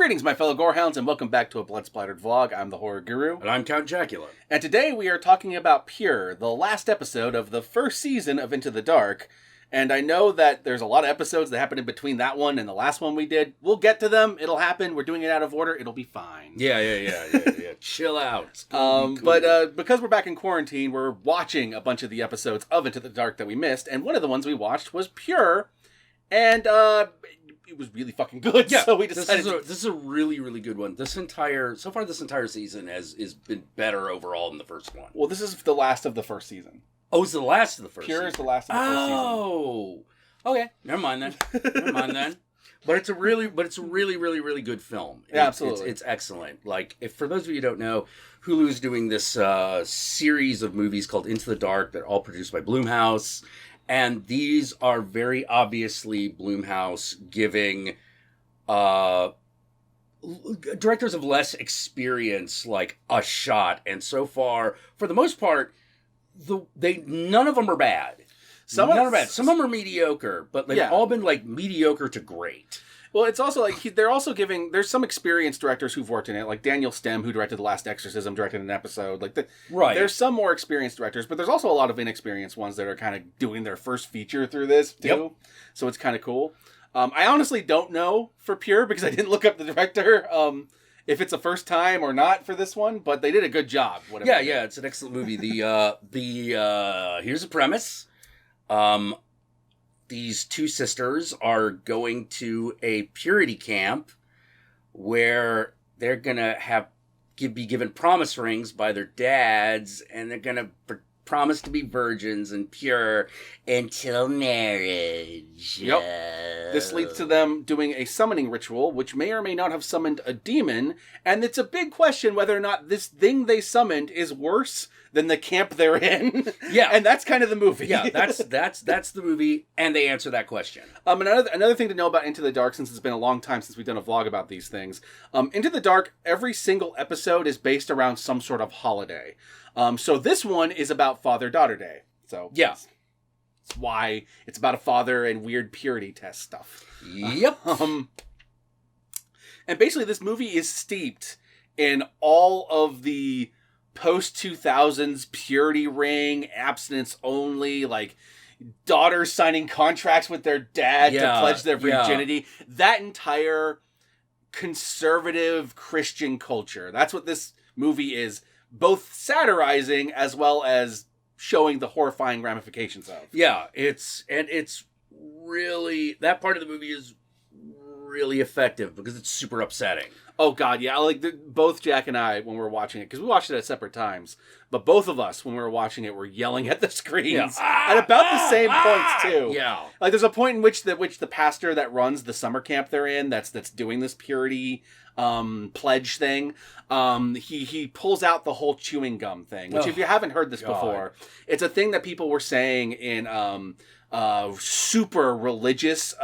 Greetings, my fellow gorehounds, and welcome back to a Blood Splattered vlog. I'm the Horror Guru. And I'm Count Jackula. And today we are talking about Pure, the last episode of the first season of Into the Dark. And I know that there's a lot of episodes that happened in between that one and the last one we did. We'll get to them. It'll happen. We're doing it out of order. It'll be fine. Yeah. Chill out. Cool. But because we're back in quarantine, we're watching a bunch of the episodes of Into the Dark that we missed. And one of the ones we watched was Pure. And it was really fucking good. Yeah, so we decided this is a really, really good one. This entire season has been better overall than the first one. Well, this is the last of the first season. Oh, it's the last of the first Pure season. is the last of the first season. Oh. Okay. Never mind then. But it's a really, really good film. Yeah, absolutely. It's excellent. Like, if for those of you who don't know, Hulu's doing this series of movies called Into the Dark that are all produced by Blumhouse. And these are very obviously Blumhouse giving directors of less experience like a shot. And so far, for the most part, none of them are bad. Some of them are mediocre, but they've all been like mediocre to great. Well, it's also like they're also giving. There's some experienced directors who've worked in it, like Daniel Stem, who directed The Last Exorcism, directed an episode. Right. There's some more experienced directors, but there's also a lot of inexperienced ones that are kind of doing their first feature through this too. Yep. So it's kind of cool. I honestly don't know for Pure because I didn't look up the director. If it's a first time or not for this one, but they did a good job. Yeah, it's an excellent movie. Here's the premise. These two sisters are going to a purity camp where they're going to be given promise rings by their dads, and they're going to promise to be virgins and pure until marriage. Yep. This leads to them doing a summoning ritual, which may or may not have summoned a demon, and it's a big question whether or not this thing they summoned is worse than the camp they're in. Yeah. And that's kind of the movie. Yeah, that's the movie, and they answer that question. Another thing to know about Into the Dark, since it's been a long time since we've done a vlog about these things, Into the Dark, every single episode is based around some sort of holiday. So this one is about Father-Daughter Day. So yeah. That's why it's about a father and weird purity test stuff. Yep. And basically this movie is steeped in all of the post-2000s purity ring, abstinence only, like daughters signing contracts with their dad to pledge their virginity. Yeah. That entire conservative Christian culture. That's what this movie is, both satirizing as well as showing the horrifying ramifications of. Yeah, it's really, that part of the movie is really effective because it's super upsetting. Oh, God, yeah. Both Jack and I, when we were watching it, because we watched it at separate times, but both of us, when we were watching it, were yelling at the screens at about the same points, too. Yeah. Like, there's a point in which the pastor that runs the summer camp they're in, that's doing this purity pledge thing, he pulls out the whole chewing gum thing, which if you haven't heard this before, it's a thing that people were saying in super religious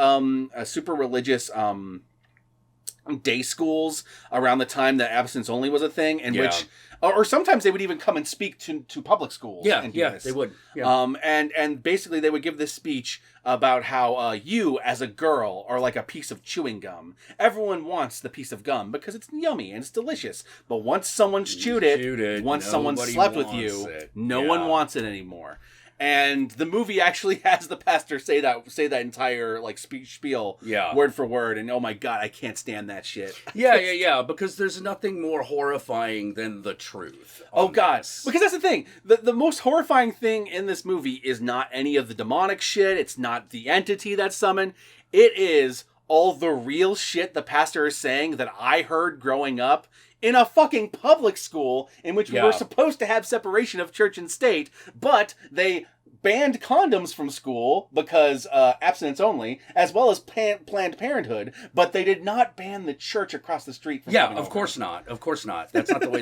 day schools around the time that abstinence only was a thing, and which, or sometimes they would even come and speak to public schools. And do this. They would. Yeah. And basically they would give this speech about how you as a girl are like a piece of chewing gum. Everyone wants the piece of gum because it's yummy and it's delicious. But once someone's chewed it, once someone slept with you, no one wants it anymore. And the movie actually has the pastor say that entire like spiel word for word, and oh my God, I can't stand that shit. Yeah, because there's nothing more horrifying than the truth. Oh God, because that's the thing. The most horrifying thing in this movie is not any of the demonic shit. It's not the entity that's summoned. It is all the real shit the pastor is saying that I heard growing up in a fucking public school in which we were supposed to have separation of church and state, but they banned condoms from school because abstinence only, as well as Planned Parenthood, but they did not ban the church across the street from of course not. That's not the way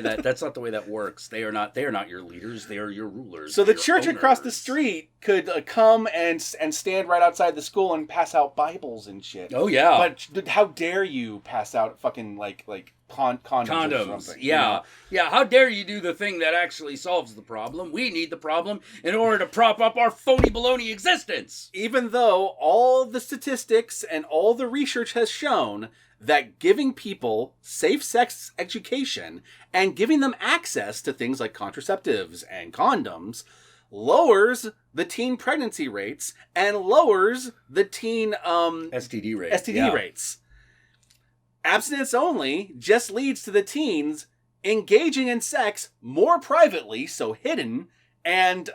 that works. They are not your leaders, they are your rulers. So the church across the street could come and stand right outside the school and pass out Bibles and shit. Oh yeah. But how dare you pass out fucking like condoms. Yeah. How dare you do the thing that actually solves the problem? We need the problem in order to prop up our phony baloney existence. Even though all the statistics and all the research has shown that giving people safe sex education and giving them access to things like contraceptives and condoms lowers the teen pregnancy rates and lowers the teen STD rates. Abstinence only just leads to the teens engaging in sex more privately, so hidden, and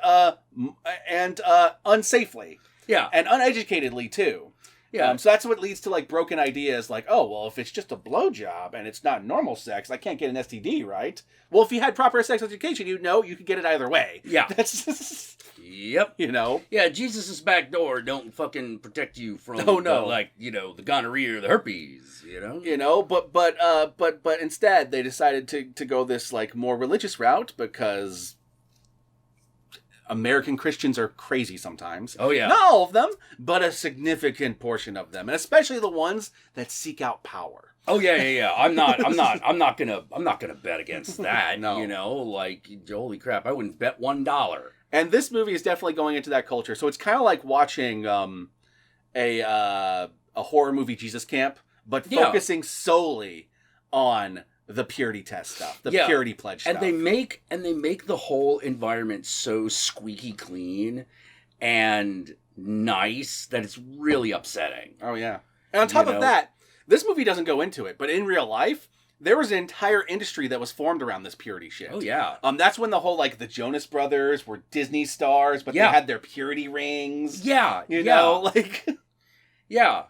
unsafely. Yeah. And uneducatedly, too. Yeah. So that's what leads to, like, broken ideas like, oh, well, if it's just a blowjob and it's not normal sex, I can't get an STD, right? Well, if you had proper sex education, you'd know you could get it either way. Yeah. That's just... Yep. You know? Yeah, Jesus' back door don't fucking protect you from, the gonorrhea or the herpes, you know? You know, but instead they decided to go this, like, more religious route because American Christians are crazy sometimes. Oh, yeah. Not all of them, but a significant portion of them, and especially the ones that seek out power. Oh yeah. I'm not gonna bet against that. No. You know, like, holy crap, I wouldn't bet $1. And this movie is definitely going into that culture. So it's kind of like watching a horror movie Jesus Camp, but focusing solely on the purity test stuff, the purity pledge stuff. And they make the whole environment so squeaky clean and nice that it's really upsetting. Oh yeah. And on top of that, this movie doesn't go into it, but in real life, there was an entire industry that was formed around this purity shit. Oh, yeah. That's when the whole, like, the Jonas Brothers were Disney stars, but they had their purity rings. Yeah. You know, like... Yeah.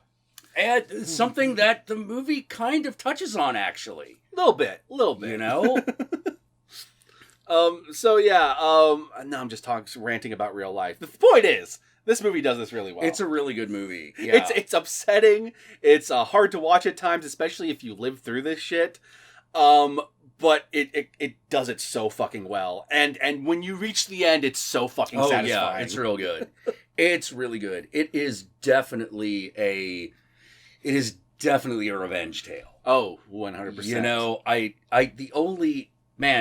And something that the movie kind of touches on, actually. Little bit. You know? Now I'm just ranting about real life. The point is, this movie does this really well. It's a really good movie. Yeah. It's upsetting. It's hard to watch at times, especially if you live through this shit. But it does it so fucking well. And when you reach the end, it's so fucking satisfying. Yeah, it's real good. It's really good. It is definitely a revenge tale. Oh, 100%. You know,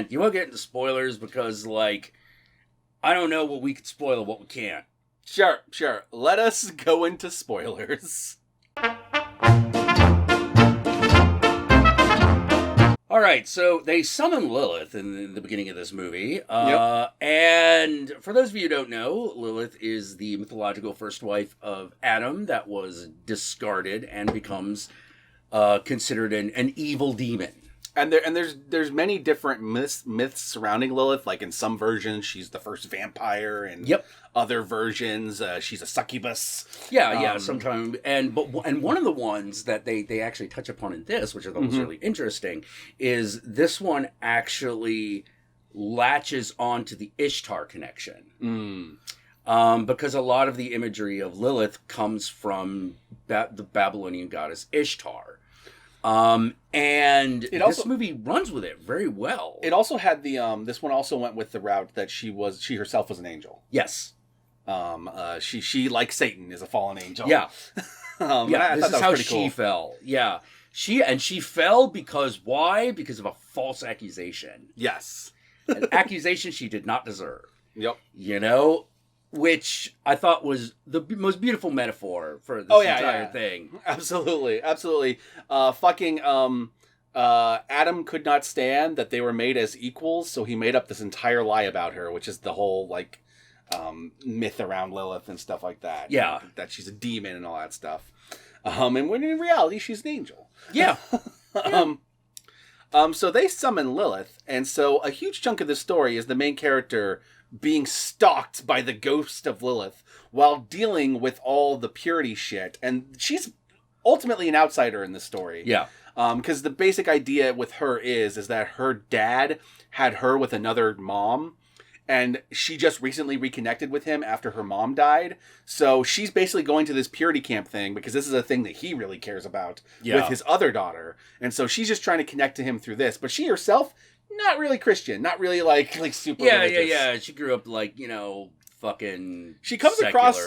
you won't get into spoilers because, like, I don't know what we could spoil and what we can't. Sure. Let us go into spoilers. All right, so they summon Lilith in the beginning of this movie. And for those of you who don't know, Lilith is the mythological first wife of Adam that was discarded and becomes considered an evil demon. And there's many different myths surrounding Lilith. Like in some versions, she's the first vampire, and other versions, she's a succubus. Yeah. Sometimes, and one of the ones that they actually touch upon in this, which I thought was really interesting, is this one actually latches onto the Ishtar connection. Because a lot of the imagery of Lilith comes from the Babylonian goddess Ishtar. And this movie runs with it very well. It also had this one also went with the route that she herself was an angel. Yes. She like Satan is a fallen angel. Yeah. This is how she fell. Yeah. She fell because why? Because of a false accusation. Yes. An accusation she did not deserve. Yep. You know? Which I thought was the most beautiful metaphor for this entire thing. Absolutely. Adam could not stand that they were made as equals, so he made up this entire lie about her, which is the whole, like, myth around Lilith and stuff like that. Yeah. That she's a demon and all that stuff. And when in reality, she's an angel. Yeah. So they summon Lilith, and so a huge chunk of the story is the main character being stalked by the ghost of Lilith while dealing with all the purity shit. And she's ultimately an outsider in this story. Yeah. Because the basic idea with her is that her dad had her with another mom, and she just recently reconnected with him after her mom died. So she's basically going to this purity camp thing because this is a thing that he really cares about with his other daughter. And so she's just trying to connect to him through this. But she herself, not really Christian, not really like super religious. Yeah. She grew up like, fucking She comes secular. across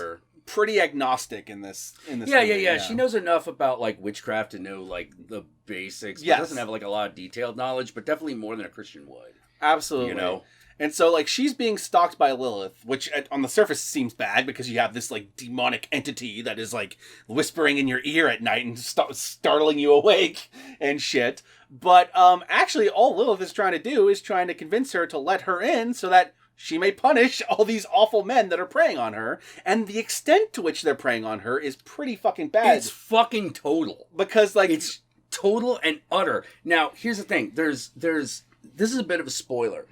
pretty agnostic in this movie. Yeah. She knows enough about like witchcraft to know like the basics. But doesn't have like a lot of detailed knowledge, but definitely more than a Christian would. Absolutely. You know? And so, like, she's being stalked by Lilith, which on the surface seems bad because you have this, like, demonic entity that is, like, whispering in your ear at night and startling you awake and shit. But actually, all Lilith is trying to do is trying to convince her to let her in so that she may punish all these awful men that are preying on her. And the extent to which they're preying on her is pretty fucking bad. It's fucking total. Because, like... It's total and utter. Now, here's the thing. This is a bit of a spoiler.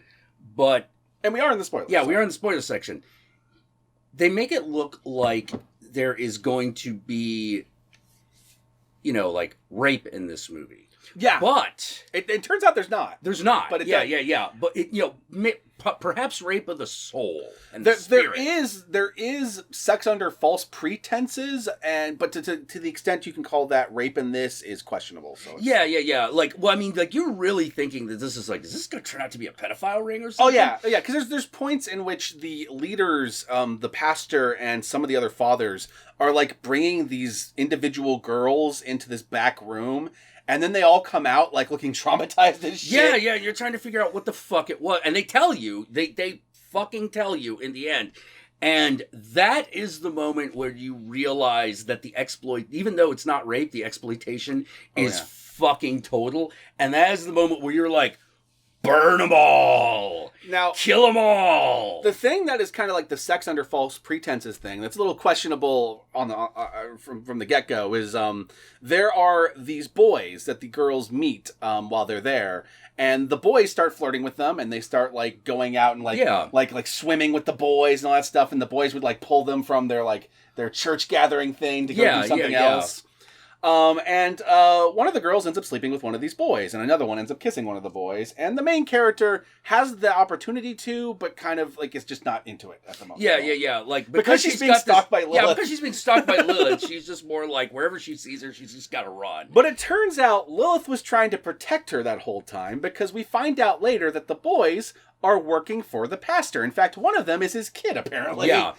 But... And we are in the spoilers. Yeah, we are in the spoiler section. They make it look like there is going to be, like, rape in this movie. Yeah. But... It turns out there's not. There's not. But yeah. But, perhaps rape of the soul and there, the spirit. There is sex under false pretenses, but to the extent you can call that rape in this is questionable. So yeah. Like, well, I mean, like, you're really thinking that this is like, is this going to turn out to be a pedophile ring or something? Oh yeah. Because there's points in which the leaders, the pastor and some of the other fathers are like bringing these individual girls into this back room. And then they all come out, like, looking traumatized as shit. Yeah, you're trying to figure out what the fuck it was. And they tell you, they fucking tell you in the end. And that is the moment where you realize that the even though it's not rape, the exploitation is fucking total. And that is the moment where you're like, burn them all! Now, kill them all! The thing that is kind of like the sex under false pretenses thing, that's a little questionable on the from the get-go, is there are these boys that the girls meet while they're there, and the boys start flirting with them, and they start, like, going out and, like swimming with the boys and all that stuff, and the boys would, like, pull them from their church gathering thing to go do something else. And one of the girls ends up sleeping with one of these boys, and another one ends up kissing one of the boys, and the main character has the opportunity to, but kind of, like, is just not into it at the moment. Yeah. Like, because she's being stalked by Lilith. Yeah, because she's being stalked by Lilith, she's just more like, wherever she sees her, she's just gotta run. But it turns out Lilith was trying to protect her that whole time, because we find out later that the boys are working for the pastor. In fact, one of them is his kid, apparently. Yeah.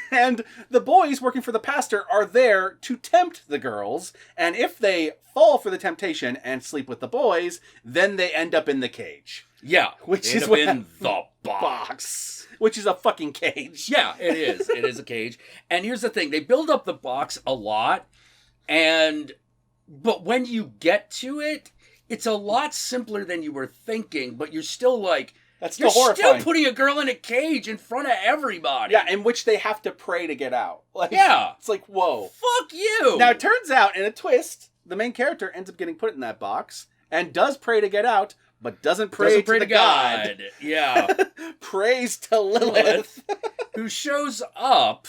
And the boys working for the pastor are there to tempt the girls, and if they fall for the temptation and sleep with the boys, then they end up in the cage. Yeah, which is in the box. Which is a fucking cage. Yeah, it is. It is a cage. And here's the thing. They build up the box a lot, but when you get to it, it's a lot simpler than you were thinking, but you're still like... You're still putting a girl in a cage in front of everybody. Yeah, in which they have to pray to get out. Like, yeah. It's like, whoa. Fuck you. Now, it turns out, in a twist, the main character ends up getting put in that box and does pray to get out, but doesn't pray to the God. Yeah. Prays to Lilith. Who shows up,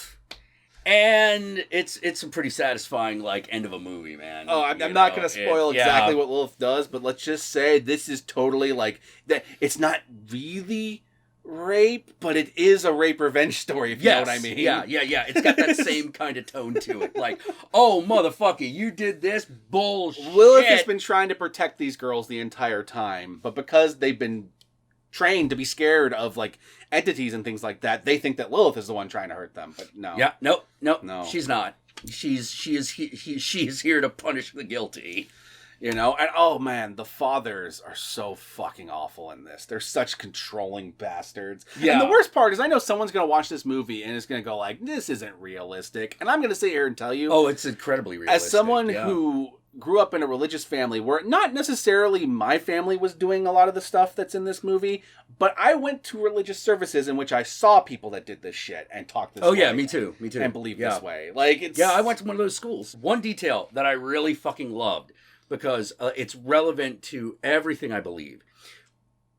and it's a pretty satisfying, like, end of a movie, man. Oh, I'm not going to spoil exactly what Lilith does, but let's just say this is totally, like, that. It's not really rape, but it is a rape revenge story, if you know what I mean. Yeah. It's got that same kind of tone to it. Like, oh, motherfucker, you did this bullshit. Lilith has been trying to protect these girls the entire time, but because they've been trained to be scared of, like, entities and things like that, they think that Lilith is the one trying to hurt them, but no. Yeah, no. She's not. She is here to punish the guilty. And oh man, the fathers are so fucking awful in this. They're such controlling bastards. Yeah. And the worst part is I know someone's going to watch this movie and is going to go like, this isn't realistic. And I'm going to sit here and tell you. Oh, it's incredibly realistic. As someone who grew up in a religious family where not necessarily my family was doing a lot of the stuff that's in this movie, but I went to religious services in which I saw people that did this shit and talked this way. Oh yeah, me too. And believed this way. Like, it's... Yeah, I went to one of those schools. One detail that I really fucking loved, because it's relevant to everything I believe,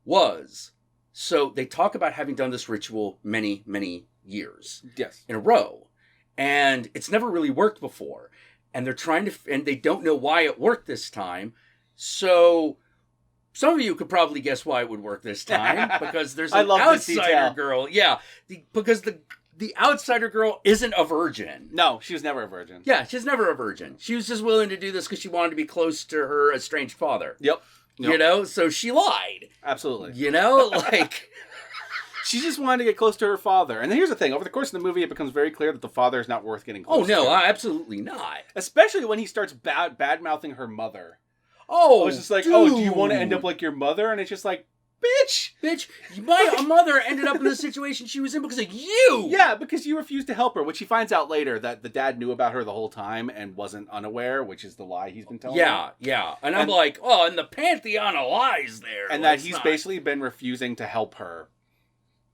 was, so they talk about having done this ritual many, many years. Yes. In a row. And it's never really worked before. And they're trying to, and they don't know why it worked this time. So some of you could probably guess why it would work this time, because there's an outsider girl. Yeah, because the outsider girl isn't a virgin. No, she was never a virgin. Yeah, she's never a virgin. She was just willing to do this because she wanted to be close to her estranged father. Yep. So she lied. Absolutely. Like... She just wanted to get close to her father. And here's the thing. Over the course of the movie, it becomes very clear that the father is not worth getting close to. Oh, no, absolutely not. Especially when he starts bad-mouthing her mother. Oh, it's just like, dude. oh, do you want to end up like your mother? And it's just like, Bitch! My mother ended up in the situation she was in because of you! Yeah, because you refused to help her, which she finds out later that the dad knew about her the whole time and wasn't unaware, which is the lie he's been telling her. Yeah. And I'm like, oh, and the pantheon of lies there. And that he's basically been refusing to help her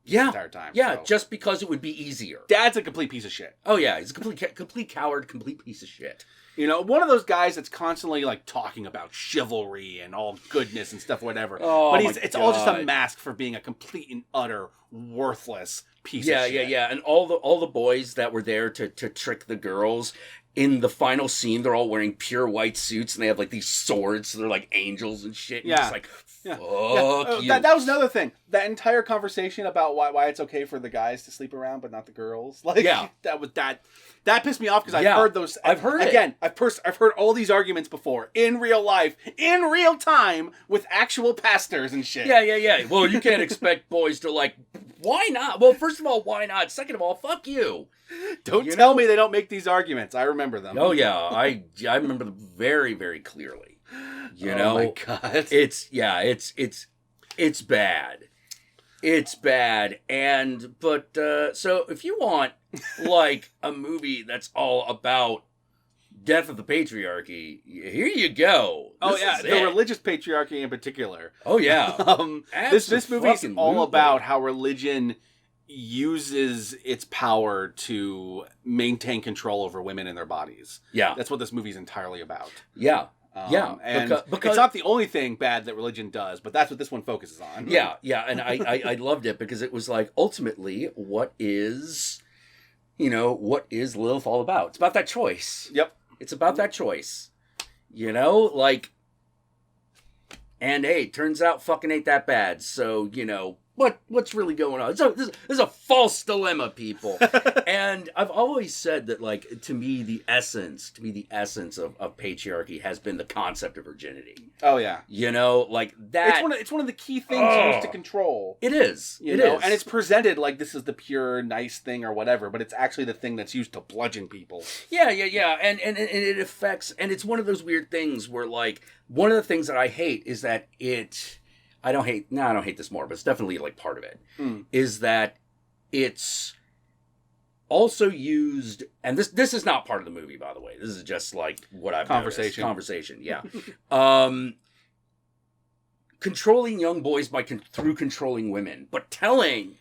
the entire time. Yeah, so. Just because it would be easier. Dad's a complete piece of shit. Oh, yeah, he's a complete coward, complete piece of shit. You know, one of those guys that's constantly, like, talking about chivalry and all goodness and stuff, whatever. Oh, but it's all just a mask for being a complete and utter worthless piece of shit. Yeah. And all the boys that were there to trick the girls, in the final scene, they're all wearing pure white suits, and they have, like, these swords, so they're like angels and shit. And it's like, fuck you. That was another thing. That entire conversation about why it's okay for the guys to sleep around, but not the girls. Like, that pissed me off because I've heard those. I've heard again. I've heard all these arguments before in real life, in real time, with actual pastors and shit. Yeah. Well, you can't expect boys to like. Why not? Well, first of all, why not? Second of all, fuck you. Don't tell me they don't make these arguments. I remember them. Oh yeah, I remember them very, very clearly. You know, my God, it's bad. It's bad. But so if you want like a movie that's all about death of the patriarchy, here you go. The religious patriarchy in particular. Oh yeah. This movie's all about how religion uses its power to maintain control over women and their bodies. Yeah. That's what this movie's entirely about. Yeah. And because it's not the only thing bad that religion does, but that's what this one focuses on. Yeah, and I loved it because it was like, ultimately, what is Lilith all about? It's about that choice. Yep. It's about that choice. You know, like, and hey, turns out fucking ain't that bad, so, you know, what's really going on? This is a false dilemma, people. And I've always said that, like, to me the essence of patriarchy has been the concept of virginity. Oh yeah. You know, like that. It's one of the key things used to control. It is. You know? And it's presented like this is the pure nice thing or whatever, but it's actually the thing that's used to bludgeon people. Yeah. And it affects, and it's one of those weird things where, like, one of the things that I hate is that I don't hate this more, but it's definitely like part of it, is that it's also used, and this is not part of the movie, by the way. This is just like what I've noticed. Conversation, yeah. Controlling young boys through controlling women, but telling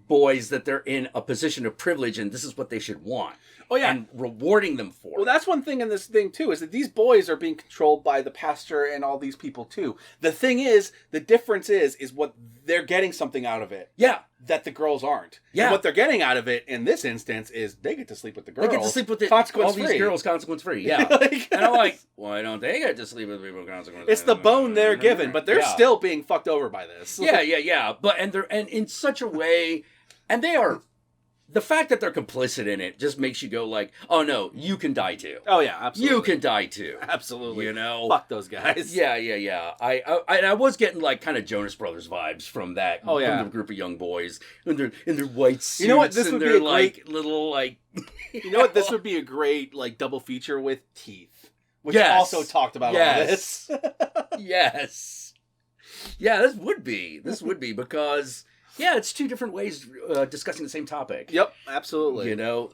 boys that they're in a position of privilege and this is what they should want. Oh, yeah. And rewarding them for it. Well, that's one thing in this thing, too, is that these boys are being controlled by the pastor and all these people, too. The thing is, the difference is what they're getting something out of it. Yeah. That the girls aren't. Yeah. And what they're getting out of it in this instance is they get to sleep with the girls. They get to sleep with consequence all free. These girls consequence-free, yeah. And I'm like, why don't they get to sleep with people consequence-free? It's the bone they're given, but they're still being fucked over by this. Yeah. But and in such a way, and they are. The fact that they're complicit in it just makes you go like, oh no, you can die too. Oh yeah, absolutely. You can die too. Absolutely. You know? Fuck those guys. Yeah. I was getting like kind of Jonas Brothers vibes from that. Oh yeah. From the group of young boys in their white suits. You know what? This would be a great little like. You know what? This would be a great like double feature with Teeth, which also talked about all this. Yes. Yeah, this would be because. Yeah, it's two different ways discussing the same topic. Yep, absolutely. You know,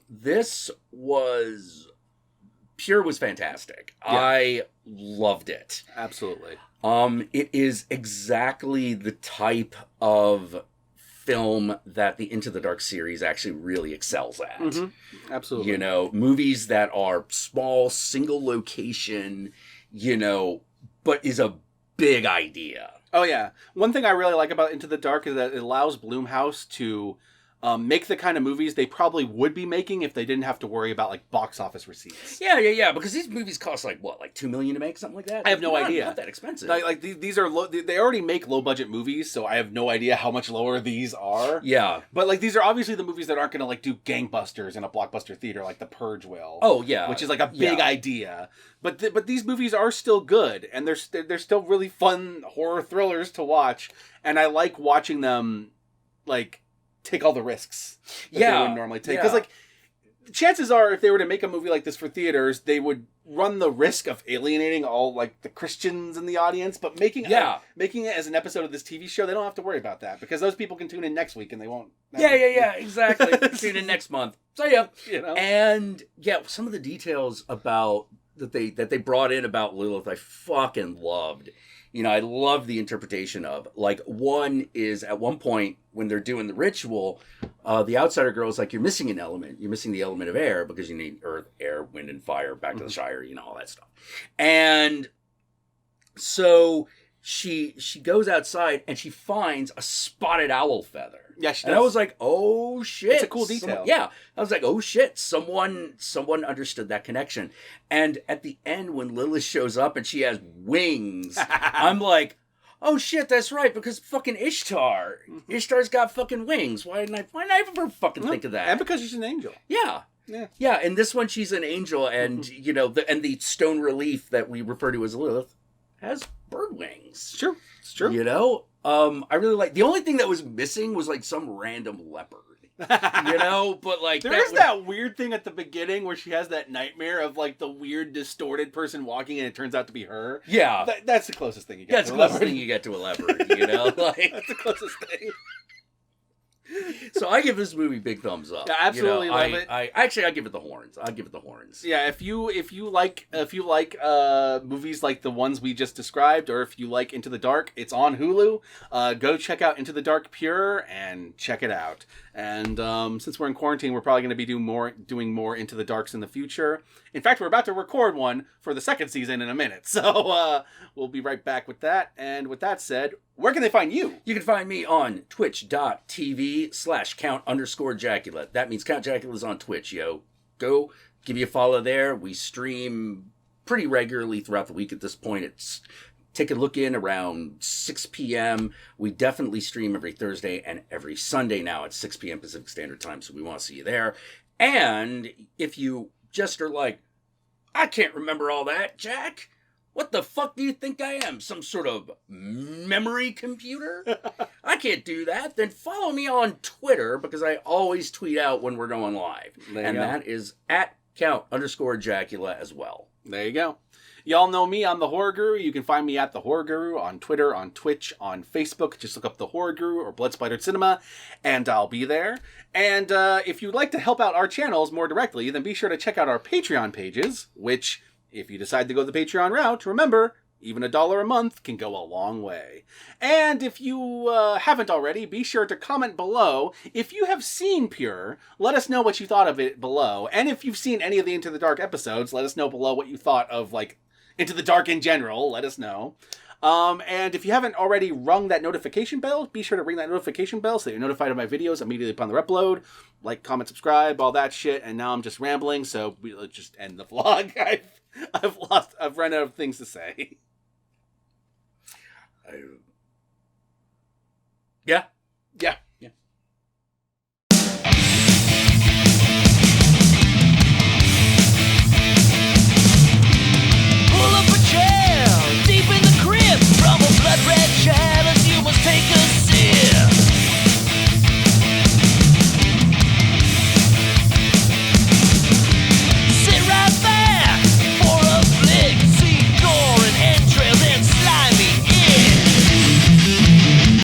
Pure was fantastic. Yeah. I loved it. Absolutely. It is exactly the type of film that the Into the Dark series actually really excels at. Mm-hmm. Absolutely. You know, movies that are small, single location, you know, but is a big idea. Oh, yeah. One thing I really like about Into the Dark is that it allows Blumhouse to make the kind of movies they probably would be making if they didn't have to worry about, like, box office receipts. Yeah, because these movies cost, like, what, like $2 million to make, something like that? I have no idea. Not that expensive. Like these are they already make low-budget movies, so I have no idea how much lower these are. Yeah. But, like, these are obviously the movies that aren't going to, like, do gangbusters in a blockbuster theater like The Purge will. Oh, yeah. Which is, like, a big idea. But these movies are still good, and they're still really fun horror thrillers to watch, and I like watching them, like, take all the risks that they wouldn't normally take. Because, like, chances are, if they were to make a movie like this for theaters, they would run the risk of alienating all like the Christians in the audience. But making it as an episode of this TV show, they don't have to worry about that because those people can tune in next week and they won't. Exactly. Tune in next month. So yeah, and some of the details about that they brought in about Lilith, I fucking loved. I love the interpretation of. Like, one is at one point when they're doing the ritual, the outsider girl is like, you're missing an element. You're missing the element of air because you need earth, air, wind, and fire back to the Shire, all that stuff. And so she goes outside and she finds a spotted owl feather. Yeah, she does. And I was like, oh shit. It's a cool detail. I was like, oh shit, someone understood that connection. And at the end when Lilith shows up and she has wings, I'm like, oh shit, that's right, because fucking Ishtar. Ishtar's got fucking wings. Why didn't I ever fucking think of that? And because she's an angel. Yeah. Yeah, and this one she's an angel, and the stone relief that we refer to as Lilith has bird wings. Sure. It's true. I really like. The only thing that was missing was like some random leopard. But like that weird thing at the beginning where she has that nightmare of like the weird distorted person walking and it turns out to be her. Yeah, that's the closest thing you get. That's the closest thing you get to a leopard. Like that's the closest thing. So I give this movie big thumbs up. Yeah, absolutely love it. I give it the horns. I give it the horns. Yeah, if you like movies like the ones we just described, or if you like Into the Dark, it's on Hulu. Go check out Into the Dark Pure and check it out. And since we're in quarantine, we're probably going to be doing more Into the Darks in the future. In fact, we're about to record one for the second season in a minute. So we'll be right back with that. And with that said, where can they find you? You can find me on twitch.tv/count_Jackula. That means Count Jackula's on Twitch, yo. Go give you a follow there. We stream pretty regularly throughout the week at this point. Take a look in around 6 p.m. We definitely stream every Thursday and every Sunday now at 6 p.m. Pacific Standard Time, so we want to see you there. And if you just are like, I can't remember all that, Jack. What the fuck do you think I am? Some sort of memory computer? I can't do that. Then follow me on Twitter because I always tweet out when we're going live. And that is at @count_Jackula as well. There you go. Y'all know me. I'm the Horror Guru. You can find me at the Horror Guru on Twitter, on Twitch, on Facebook. Just look up the Horror Guru or Blood Splattered Cinema, and I'll be there. And if you'd like to help out our channels more directly, then be sure to check out our Patreon pages, which, if you decide to go the Patreon route, remember, even $1 a month can go a long way. And if you haven't already, be sure to comment below. If you have seen Pure, let us know what you thought of it below. And if you've seen any of the Into the Dark episodes, let us know below what you thought of, like, Into the Dark in general. Let us know. And if you haven't already rung that notification bell, be sure to ring that notification bell so that you're notified of my videos immediately upon their upload. Like, comment, subscribe, all that shit. And now I'm just rambling, so let's just end the vlog. I've run out of things to say. Yeah.